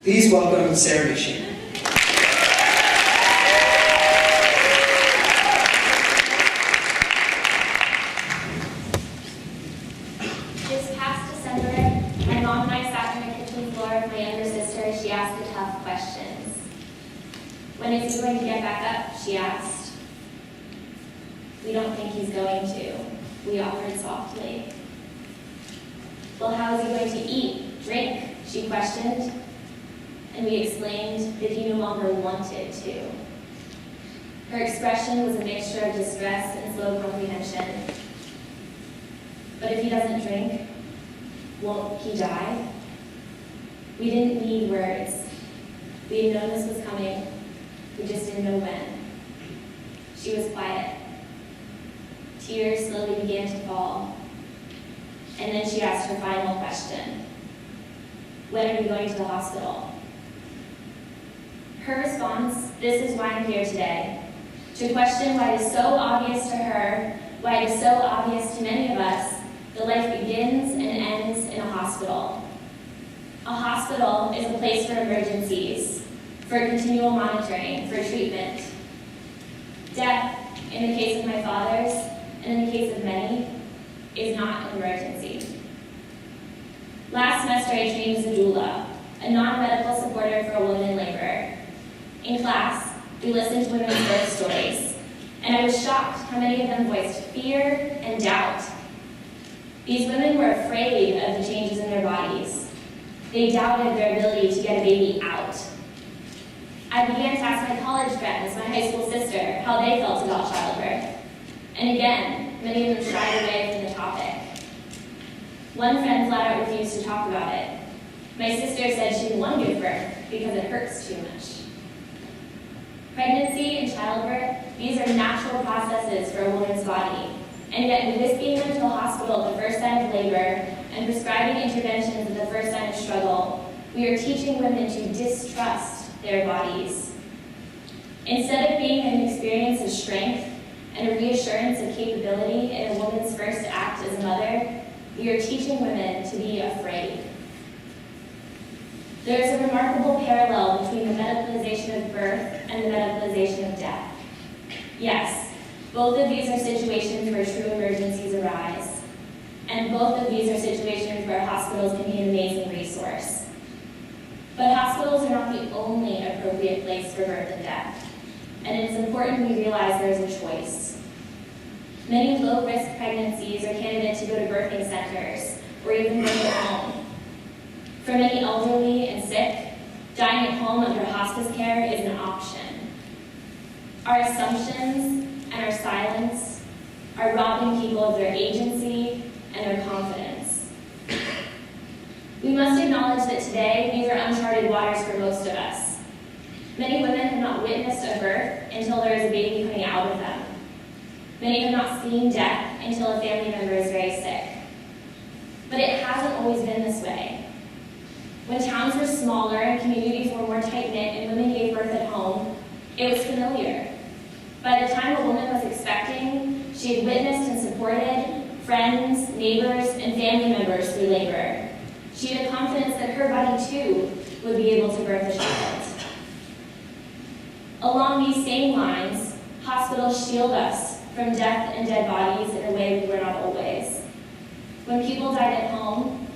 Please welcome Sarah McShane. This past December, my mom and I sat on the kitchen floor with my younger sister as she asked the tough questions. When is he going to get back up? She asked. We don't think he's going to, we offered softly. Well, how is he going to eat, drink? She questioned. And we explained that he no longer wanted to. Her expression was a mixture of distress and slow comprehension. But if he doesn't drink, won't he die? We didn't need words. We had known this was coming. We just didn't know when. She was quiet. Tears slowly began to fall. And then she asked her final question. When are we going to the hospital? Her response, this is why I'm here today, to question why it is so obvious to her, why it is so obvious to many of us, that life begins and ends in a hospital. A hospital is a place for emergencies, for continual monitoring, for treatment. Death, in the case of my father's, and in the case of many, is not an emergency. Last semester I trained as a doula, a non-medical supporter for a woman in labor. In class, we listened to women's birth stories, and I was shocked how many of them voiced fear and doubt. These women were afraid of the changes in their bodies. They doubted their ability to get a baby out. I began to ask my college friends, my high school sister, how they felt about childbirth. And again, many of them shied away from the topic. One friend flat out refused to talk about it. My sister said she didn't want to give birth because it hurts too much. Pregnancy and childbirth, these are natural processes for a woman's body. And yet, whisking them to a hospital at the first sign of labor and prescribing interventions at the first sign of struggle, we are teaching women to distrust their bodies. Instead of being an experience of strength and a reassurance of capability in a woman's first act as a mother, we are teaching women to be afraid. There is a remarkable parallel between the medicalization of birth and the medicalization of death. Yes, both of these are situations where true emergencies arise. And both of these are situations where hospitals can be an amazing resource. But hospitals are not the only appropriate place for birth and death. And it is important we realize there is a choice. Many low-risk pregnancies are candidates to go to birthing centers or even birth at home. For many elderly and sick, dying at home under hospice care is an option. Our assumptions and our silence are robbing people of their agency and their confidence. We must acknowledge that today, these are uncharted waters for most of us. Many women have not witnessed a birth until there is a baby coming out of them. Many have not seen death until a family member is very sick. But it hasn't always been this way. When towns were smaller and communities were more tight-knit and women gave birth at home, it was familiar. By the time a woman was expecting, she had witnessed and supported friends, neighbors, and family members through labor. She had a confidence that her body, too, would be able to birth a child. Along these same lines, hospitals shield us from death and dead bodies in a way we were not always. When people died at home,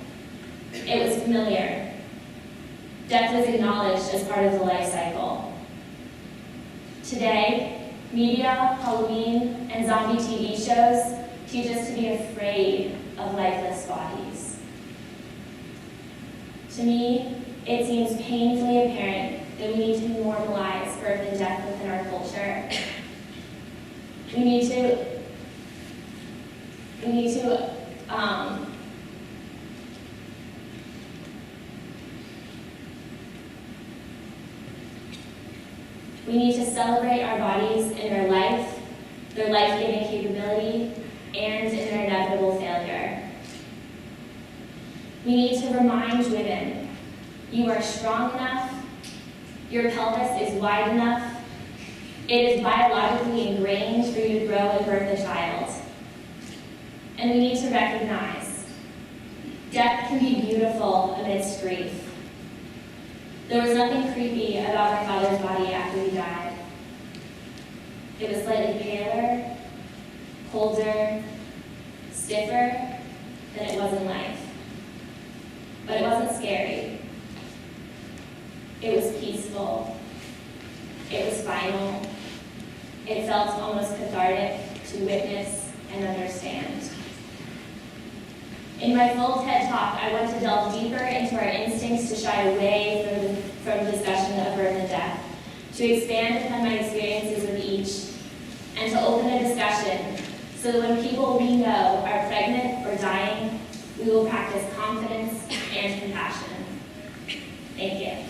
it was familiar. Death was acknowledged as part of the life cycle. Today, media, Halloween, and zombie TV shows teach us to be afraid of lifeless bodies. To me, it seems painfully apparent that we need to normalize birth and death within our culture. We need to celebrate our bodies in their life, their life-giving capability, and in their inevitable failure. We need to remind women, you are strong enough, your pelvis is wide enough, it is biologically ingrained for you to grow and birth a child. And we need to recognize death can be beautiful amidst grief. There was nothing creepy about my father's body after he died. It was slightly paler, colder, stiffer than it was in life. But it wasn't scary. It was peaceful. It was final. It felt almost cathartic to witness and understand. In my full TED Talk, I want to delve deeper into our instincts to shy away from discussion of birth and death, to expand upon my experiences with each, and to open a discussion so that when people we know are pregnant or dying, we will practice confidence and compassion. Thank you.